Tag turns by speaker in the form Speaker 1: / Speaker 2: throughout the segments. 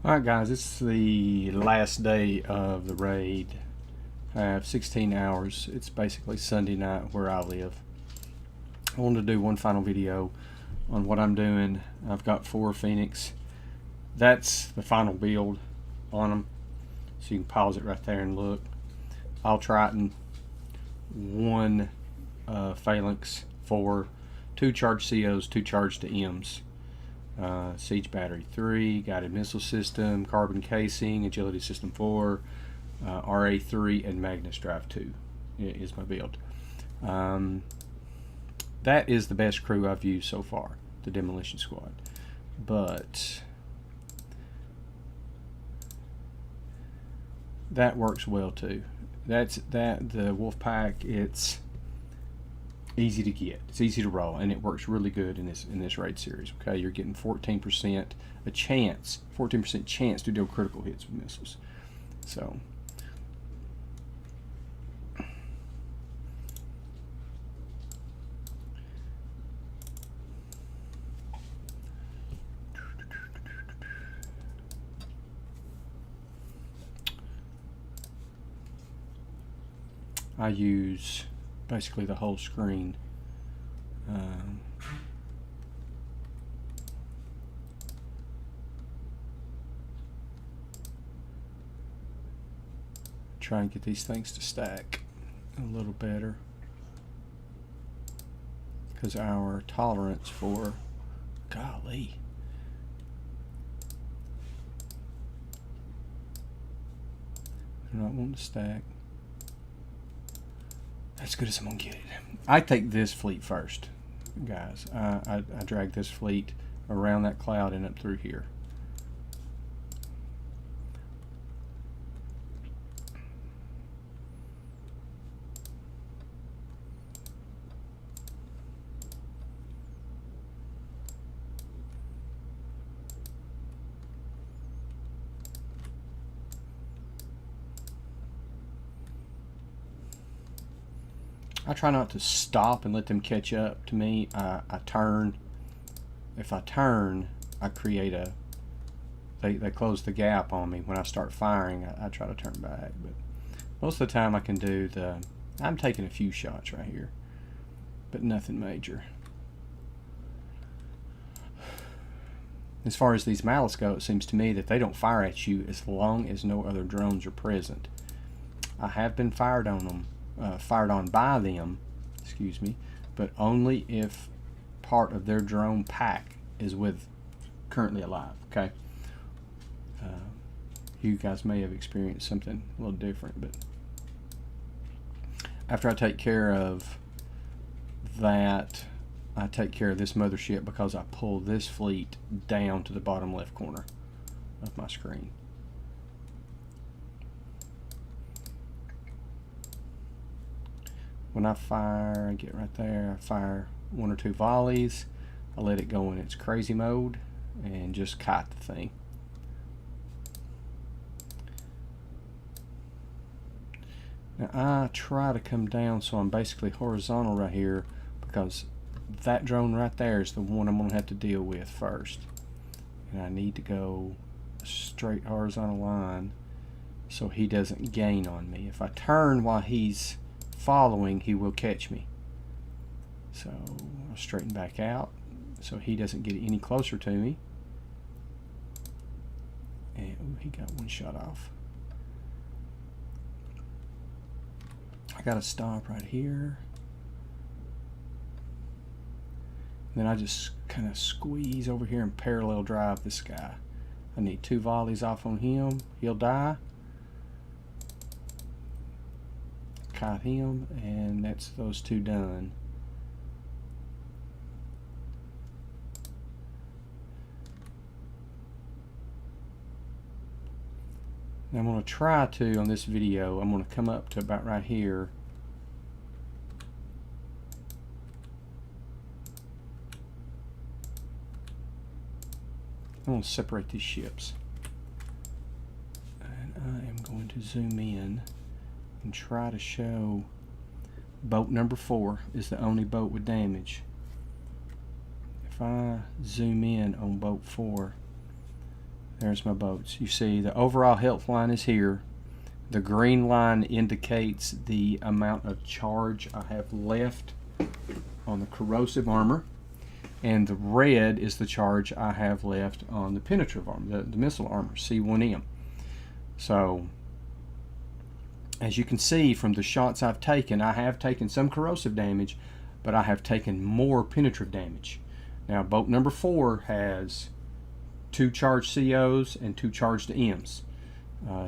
Speaker 1: Alright guys, it's the last day of the raid. I have 16 hours. It's basically Sunday night where I live. I wanted to do one final video on what I'm doing. I've got 4 Phoenix. That's the final build on them. So you can pause it right there and look. All Triton, 1 Phalanx, 4, 2 charged COs, 2 charged to M's. Siege battery 3, guided missile system, carbon casing, agility system 4, RA 3, and Magnus drive 2 is my build. That is the best crew I've used so far, the demolition squad. But that works well too. The wolf pack. It's easy to get, it's easy to roll, and it works really good in this raid series. Okay, you're getting 14% chance to deal critical hits with missiles. So I use basically the whole screen. Try and get these things to stack a little better, because our tolerance for, golly, I don't want to stack. As good as I'm gonna get it. I take this fleet first, guys. I drag this fleet around that cloud and up through here. I try not to stop and let them catch up to me. I turn. If I turn, I create a... They close the gap on me. When I start firing, I try to turn back. But most of the time I can do the... I'm taking a few shots right here, but nothing major. As far as these mallets go, it seems to me that they don't fire at you as long as no other drones are present. I have been fired on them. Fired on by them, excuse me, but only if part of their drone pack is with currently alive. Okay, you guys may have experienced something a little different, but after I take care of that, I take care of this mothership because I pull this fleet down to the bottom left corner of my screen. When I fire, I get right there, I fire 1 or 2 volleys, I let it go in its crazy mode and just kite the thing. Now I try to come down so I'm basically horizontal right here, because that drone right there is the one I'm going to have to deal with first. And I need to go a straight horizontal line so he doesn't gain on me. If I turn while he's following, he will catch me. So I'll straighten back out so he doesn't get any closer to me. And ooh, he got 1 shot off. I gotta stop right here. And then I just kind of squeeze over here and parallel drive this guy. I need 2 volleys off on him. He'll die. Kite him, and that's those 2 done. Now I'm going to try to, on this video, I'm going to come up to about right here. I'm going to separate these ships. And I am going to zoom in and try to show boat number 4 is the only boat with damage. If I zoom in on boat 4, There's my boats. You see the overall health line is here. The green line indicates the amount of charge I have left on the corrosive armor, and the red is the charge I have left on the penetrative armor, the missile armor, C1M. So as you can see from the shots I've taken, I have taken some corrosive damage, but I have taken more penetrative damage. Now boat number 4 has 2 charged COs and 2 charged M's,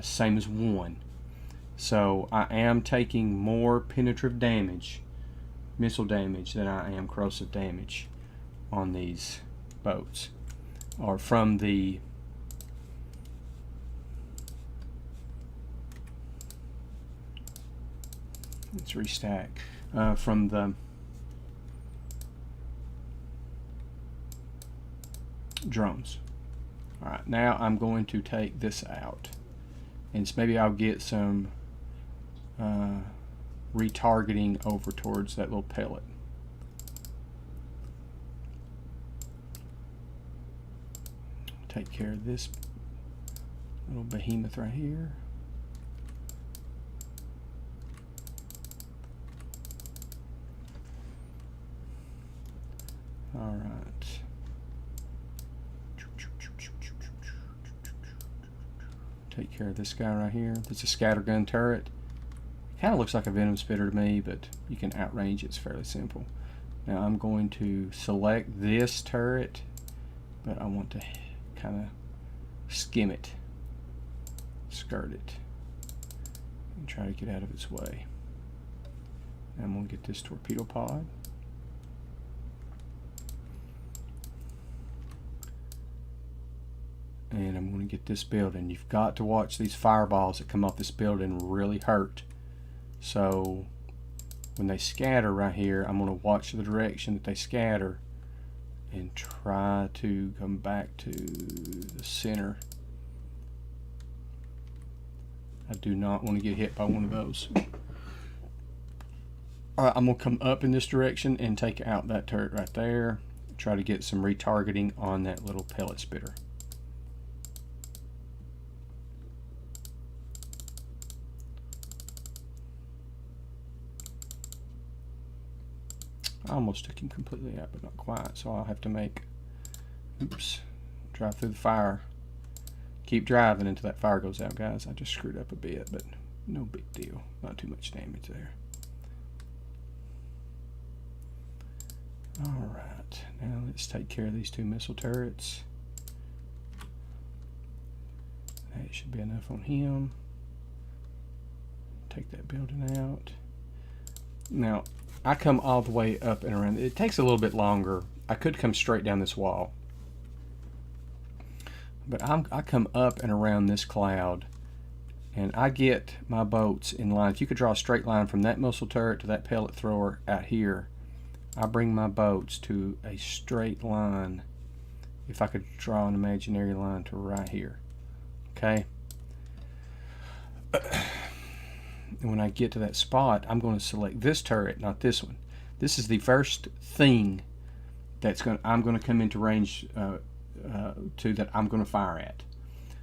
Speaker 1: same as 1. So I am taking more penetrative damage, missile damage, than I am corrosive damage on these boats, or from the let's restack from the drones. Alright, now I'm going to take this out, and maybe I'll get some retargeting over towards that little pellet. Take care of this little behemoth right here. All right. Take care of this guy right here. It's a scattergun turret. Kind of looks like a venom spitter to me, but you can outrange it. It's fairly simple. Now I'm going to select this turret, but I want to kind of skim it, skirt it, and try to get out of its way. Now I'm going to get this torpedo pod. And I'm going to get this building. You've got to watch these fireballs that come off this building really hurt. So when they scatter right here, I'm going to watch the direction that they scatter and try to come back to the center. I do not want to get hit by one of those. Alright, I'm going to come up in this direction and take out that turret right there. Try to get some retargeting on that little pellet spitter. I almost took him completely out, but not quite, so I'll have to make, oops, drive through the fire. Keep driving until that fire goes out, guys. I just screwed up a bit, but no big deal. Not too much damage there. Alright, now let's take care of these 2 missile turrets. That should be enough on him. Take that building out. Now, I come all the way up and around. It takes a little bit longer. I could come straight down this wall, but I come up and around this cloud, and I get my boats in line. If you could draw a straight line from that missile turret to that pellet thrower out here, I bring my boats to a straight line. If I could draw an imaginary line to right here, okay? And when I get to that spot, I'm going to select this turret, not this one. This is the first thing that's I'm going to come into range to that I'm going to fire at.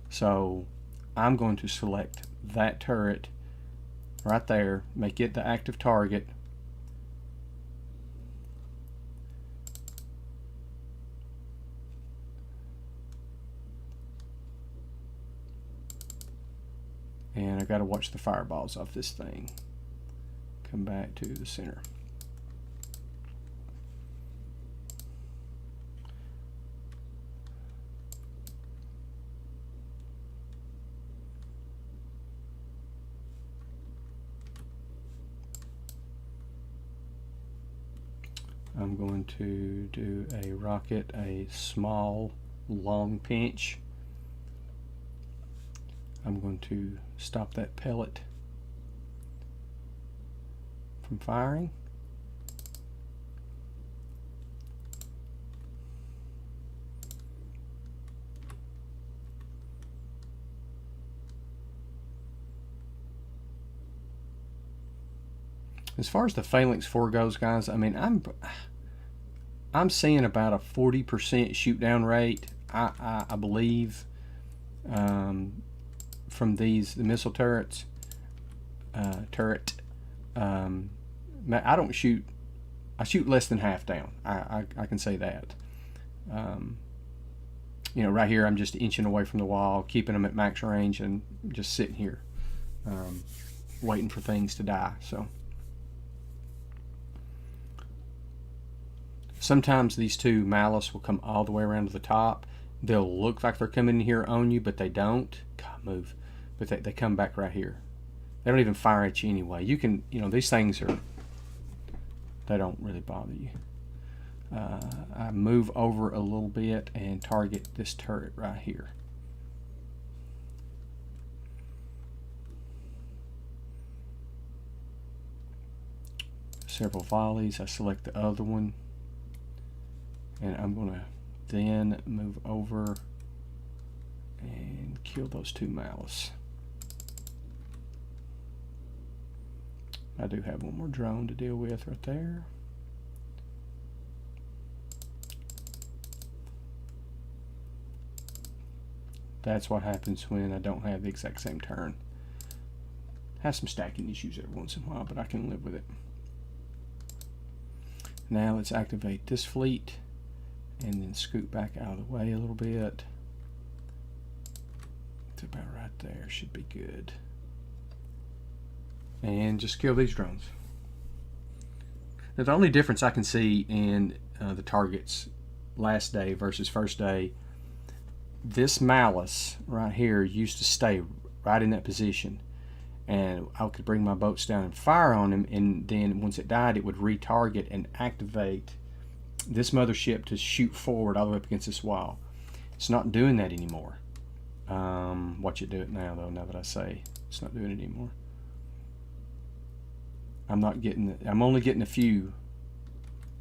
Speaker 1: So I'm going to select that turret right there, make it the active target. And I got to watch the fireballs off this thing. Come back to the center. I'm going to do a rocket, a small, long pinch. I'm going to stop that pellet from firing. As far as the Phalanx 4 goes, guys, I mean, I'm seeing about a 40% shoot down rate, I believe. from the missile turrets. I don't shoot. I shoot less than half down. I can say that. You know, right here I'm just inching away from the wall, keeping them at max range, and just sitting here, waiting for things to die. So sometimes these two malice will come all the way around to the top. They'll look like they're coming in here on you, but they don't. God, move. But they come back right here. They don't even fire at you anyway. You can, you know, these things are, they don't really bother you. I move over a little bit and target this turret right here. Several volleys. I select the other one, and I'm going to then move over and kill those two malice. I do have one more drone to deal with right there. That's what happens when I don't have the exact same turn. Have some stacking issues every once in a while, but I can live with it. Now let's activate this fleet and then scoot back out of the way a little bit. It's about right there, should be good. And just kill these drones. Now, the only difference I can see in the targets last day versus first day, this malice right here used to stay right in that position, and I could bring my boats down and fire on him, and then once it died it would retarget and activate this mothership to shoot forward all the way up against this wall. It's not doing that anymore. Watch it do it now though, now that I say it's not doing it anymore. I'm only getting a few.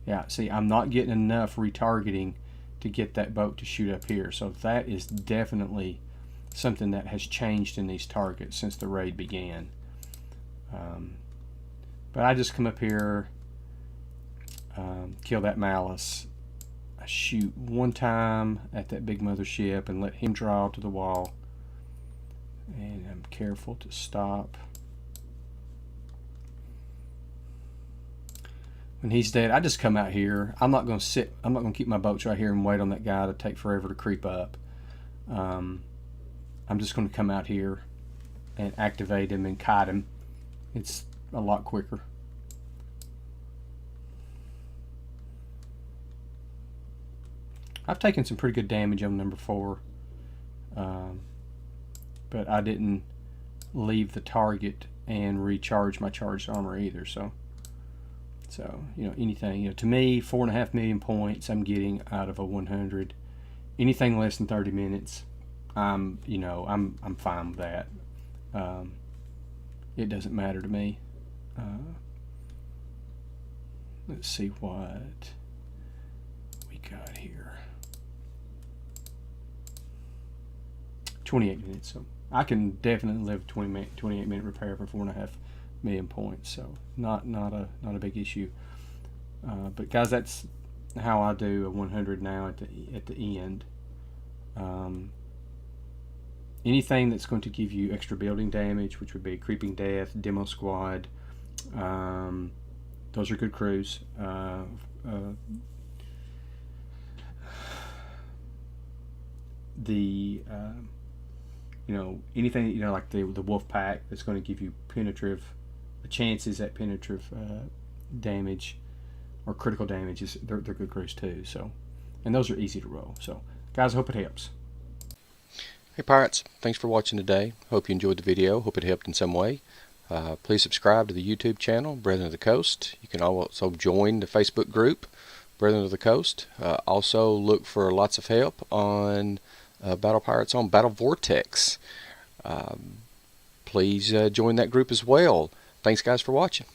Speaker 1: Yeah, see, I'm not getting enough retargeting to get that boat to shoot up here. So that is definitely something that has changed in these targets since the raid began. But I just come up here, kill that malice. I shoot one time at that big mothership and let him draw to the wall. And I'm careful to stop. When he's dead, I just come out here. I'm not going to sit. I'm not going to keep my boats right here and wait on that guy to take forever to creep up. I'm just going to come out here and activate him and kite him. It's a lot quicker. I've taken some pretty good damage on number 4, but I didn't leave the target and recharge my charged armor either. So you know, anything, you know, to me, 4.5 million points I'm getting out of a 100. Anything less than 30 minutes, you know, I'm fine with that. It doesn't matter to me. Let's see what we got here. 28 minutes, so I can definitely live 28 minute repair for 4.5 million points, so not a big issue. But guys, that's how I do a 100 now at the end. Anything that's going to give you extra building damage, which would be Creeping Death, Demo Squad, those are good crews. You know, anything, you know, like the Wolf Pack that's going to give you penetrative chances at penetrative damage or critical damage, they're good crews too. So, and those are easy to roll. So guys, I hope it helps. Hey Pirates, thanks for watching today. Hope you enjoyed the video. Hope it helped in some way. Please subscribe to the YouTube channel, Brethren of the Coast. You can also join the Facebook group, Brethren of the Coast. Also look for lots of help on Battle Pirates on Battle Vortex. Please join that group as well. Thanks guys for watching.